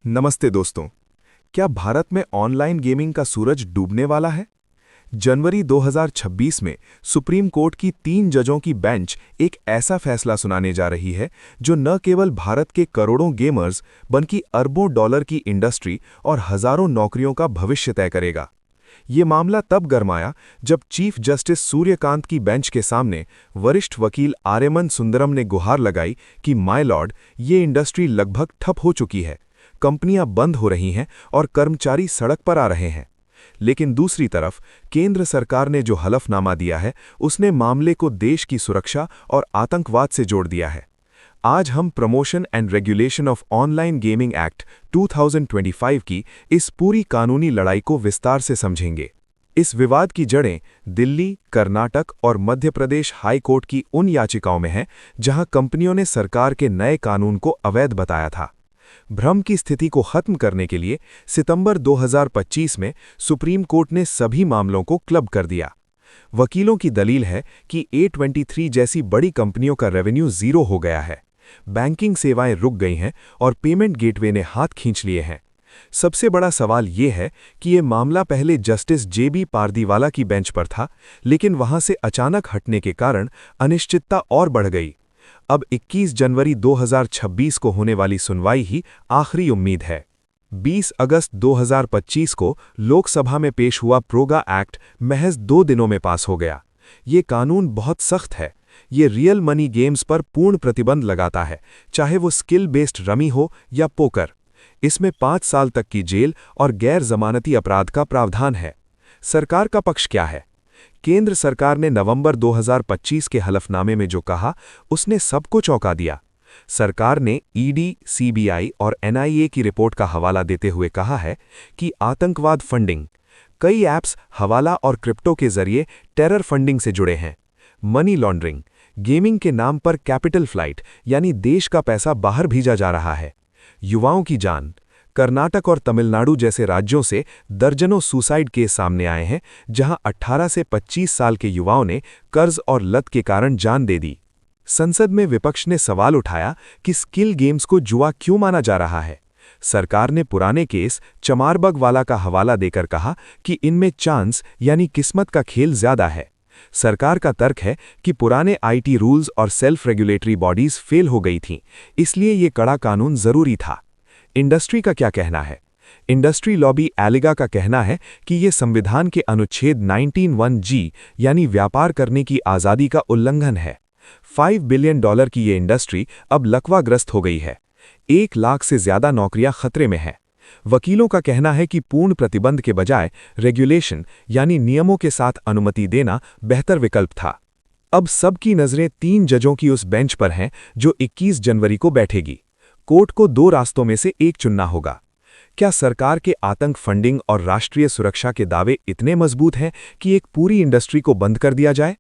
नमस्ते दोस्तों। क्या भारत में ऑनलाइन गेमिंग का सूरज डूबने वाला है? जनवरी 2026 में सुप्रीम कोर्ट की 3 जजों की बेंच एक ऐसा फैसला सुनाने जा रही है जो न केवल भारत के करोड़ों गेमर्स बल्कि अरबों डॉलर की इंडस्ट्री और हजारों नौकरियों का भविष्य तय करेगा। ये मामला तब गरमाया जब चीफ जस्टिस सूर्यकांत की बेंच के सामने वरिष्ठ वकील आर्यमन सुंदरम ने गुहार लगाई कि माय लॉर्ड, ये इंडस्ट्री लगभग ठप हो चुकी है, कंपनियां बंद हो रही हैं और कर्मचारी सड़क पर आ रहे हैं। लेकिन दूसरी तरफ केंद्र सरकार ने जो हलफनामा दिया है उसने मामले को देश की सुरक्षा और आतंकवाद से जोड़ दिया है। आज हम promotion and regulation of online gaming act 2025 की इस पूरी कानूनी लड़ाई को विस्तार से समझेंगे। इस विवाद की जड़ें दिल्ली, कर्नाटक और मध्य प्रदेश हाई कोर्ट की उन याचिकाओं में हैं जहां कंपनियों ने सरकार के नए कानून को अवैध बताया था। भ्रम की स्थिति को खत्म करने के लिए सितंबर 2025 में सुप्रीम कोर्ट ने सभी मामलों को क्लब कर दिया। वकीलों की दलील है कि A23 जैसी बड़ी कंपनियों का रेवेन्यू जीरो हो गया है, बैंकिंग सेवाएं रुक गई हैं और पेमेंट गेटवे ने हाथ खींच लिए हैं। सबसे बड़ा सवाल ये है कि ये मामला पहले जस्टिस JB पारदीवाला की बेंच पर था, लेकिन वहां से अचानक हटने के कारण अनिश्चितता और बढ़ गई। अब 21 जनवरी 2026 को होने वाली सुनवाई ही आखिरी उम्मीद है। 20 अगस्त 2025 को लोकसभा में पेश हुआ प्रोगा एक्ट महज 2 दिनों में पास हो गया। ये कानून बहुत सख्त है। ये रियल मनी गेम्स पर पूर्ण प्रतिबंध लगाता है, चाहे वो स्किल बेस्ड रमी हो या पोकर। इसमें 5 साल तक की जेल और गैर जमानती अपराध का प्रावधान है। सरकार का पक्ष क्या है? केंद्र सरकार ने नवंबर 2025 के हलफनामे में जो कहा, उसने सबको चौंका दिया। सरकार ने ED, CBI और NIA की रिपोर्ट का हवाला देते हुए कहा है कि आतंकवाद फंडिंग, कई ऐप्स हवाला और क्रिप्टो के जरिए टेरर फंडिंग से जुड़े हैं। मनी लॉन्ड्रिंग, गेमिंग के नाम पर कैपिटल फ्लाइट यानी देश का पैसा बाहर भेजा जा रहा है। युवाओं की जान, कर्नाटक और तमिलनाडु जैसे राज्यों से दर्जनों सुसाइड केस सामने आए हैं जहां 18 से 25 साल के युवाओं ने कर्ज और लत के कारण जान दे दी। संसद में विपक्ष ने सवाल उठाया कि स्किल गेम्स को जुआ क्यों माना जा रहा है। सरकार ने पुराने केस चमारबग वाला का हवाला देकर कहा कि इनमें चांस यानी किस्मत का खेल ज्यादा है। सरकार का तर्क है कि पुराने IT रूल्स और सेल्फ रेगुलेटरी बॉडीज फेल हो गई थीं, इसलिए ये कड़ा कानून जरूरी था। इंडस्ट्री का क्या कहना है? इंडस्ट्री लॉबी एलिगा का कहना है कि ये संविधान के अनुच्छेद 19(1)(g यानी व्यापार करने की आज़ादी का उल्लंघन है। $5 बिलियन की ये इंडस्ट्री अब लकवाग्रस्त हो गई है। 1 लाख से ज्यादा नौकरियां खतरे में हैं। वकीलों का कहना है कि पूर्ण प्रतिबंध के बजाय रेगुलेशन यानी नियमों के साथ अनुमति देना बेहतर विकल्प था। अब सबकी नजरें 3 जजों की उस बेंच पर हैं जो 21 जनवरी को बैठेगी। कोर्ट को 2 रास्तों में से एक चुनना होगा। क्या सरकार के आतंक फंडिंग और राष्ट्रीय सुरक्षा के दावे इतने मजबूत हैं कि एक पूरी इंडस्ट्री को बंद कर दिया जाए?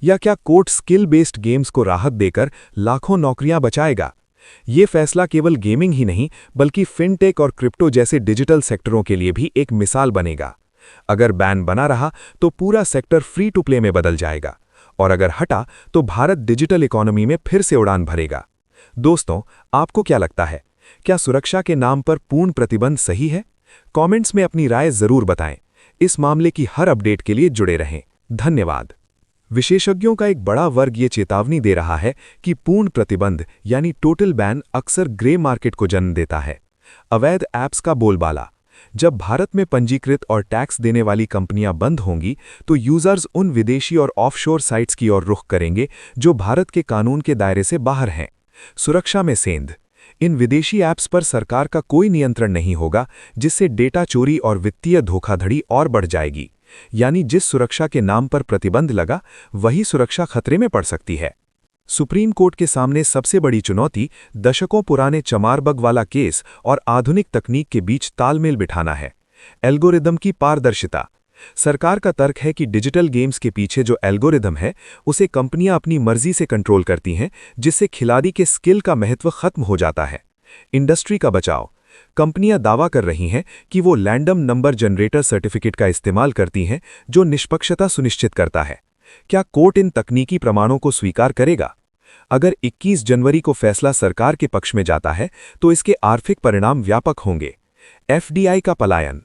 या क्या कोर्ट स्किल बेस्ड गेम्स को राहत देकर लाखों नौकरियां बचाएगा? ये फैसला केवल गेमिंग ही नहीं बल्कि फिनटेक और क्रिप्टो जैसे डिजिटल सेक्टरों के लिए भी एक मिसाल बनेगा। अगर बैन बना रहा तो पूरा सेक्टर फ्री टू प्ले में बदल जाएगा, और अगर हटा तो भारत डिजिटल इकोनॉमी में फिर से उड़ान भरेगा। दोस्तों, आपको क्या लगता है? क्या सुरक्षा के नाम पर पूर्ण प्रतिबंध सही है? कमेंट्स में अपनी राय जरूर बताएं। इस मामले की हर अपडेट के लिए जुड़े रहें। धन्यवाद। विशेषज्ञों का एक बड़ा वर्ग ये चेतावनी दे रहा है कि पूर्ण प्रतिबंध यानी टोटल बैन अक्सर ग्रे मार्केट को जन्म देता है। अवैध ऐप्स का बोलबाला, जब भारत में पंजीकृत और टैक्स देने वाली कंपनियां बंद होंगी तो यूजर्स उन विदेशी और ऑफशोर साइट्स की ओर रुख करेंगे जो भारत के कानून के दायरे से बाहर हैं। सुरक्षा में सेंध, इन विदेशी ऐप्स पर सरकार का कोई नियंत्रण नहीं होगा, जिससे डेटा चोरी और वित्तीय धोखाधड़ी और बढ़ जाएगी। यानी जिस सुरक्षा के नाम पर प्रतिबंध लगा वही सुरक्षा खतरे में पड़ सकती है। सुप्रीम कोर्ट के सामने सबसे बड़ी चुनौती दशकों पुराने चमारबग वाला केस और आधुनिक तकनीक के बीच तालमेल बिठाना है। एल्गोरिदम की पारदर्शिता, सरकार का तर्क है कि डिजिटल गेम्स के पीछे जो एल्गोरिदम है उसे कंपनियां अपनी मर्जी से कंट्रोल करती हैं, जिससे खिलाड़ी के स्किल का महत्व खत्म हो जाता है। इंडस्ट्री का बचाव, कंपनियां दावा कर रही हैं कि वो रैंडम नंबर जनरेटर सर्टिफिकेट का इस्तेमाल करती हैं जो निष्पक्षता सुनिश्चित करता है। क्या कोर्ट इन तकनीकी प्रमाणों को स्वीकार करेगा? अगर 21 जनवरी को फैसला सरकार के पक्ष में जाता है तो इसके आर्थिक परिणाम व्यापक होंगे। एफडीआई का पलायन।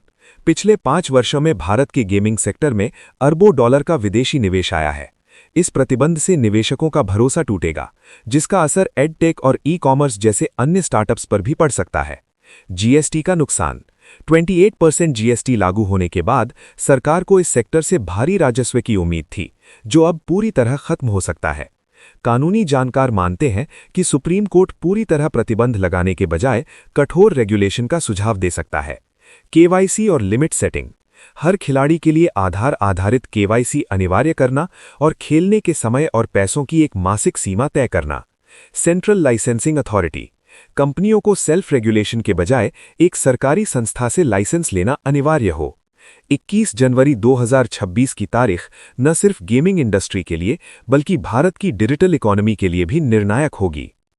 पिछले 5 वर्षों में भारत के गेमिंग सेक्टर में अरबों डॉलर का विदेशी निवेश आया है। इस प्रतिबंध से निवेशकों का भरोसा टूटेगा, जिसका असर एडटेक और ई कॉमर्स जैसे अन्य स्टार्टअप्स पर भी पड़ सकता है। जीएसटी का नुकसान। 28% जीएसटी लागू होने के बाद सरकार को इस सेक्टर से भारी राजस्व की उम्मीद थी, जो अब पूरी तरह खत्म हो सकता है। कानूनी जानकार मानते हैं कि सुप्रीम कोर्ट पूरी तरह प्रतिबंध लगाने के बजाय कठोर रेगुलेशन का सुझाव दे सकता है। केवाईसी और लिमिट सेटिंग। हर खिलाड़ी के लिए आधार आधारित केवाईसी अनिवार्य करना और खेलने के समय और पैसों की एक मासिक सीमा तय करना। Central licensing authority. कंपनियों को सेल्फ रेगुलेशन के बजाय एक सरकारी संस्था से लाइसेंस लेना अनिवार्य हो। 21 जनवरी 2026 की तारीख न सिर्फ गेमिंग इंडस्ट्री के लिए बल्कि भारत की डिजिटल इकोनॉमी के लिए भी निर्णायक होगी।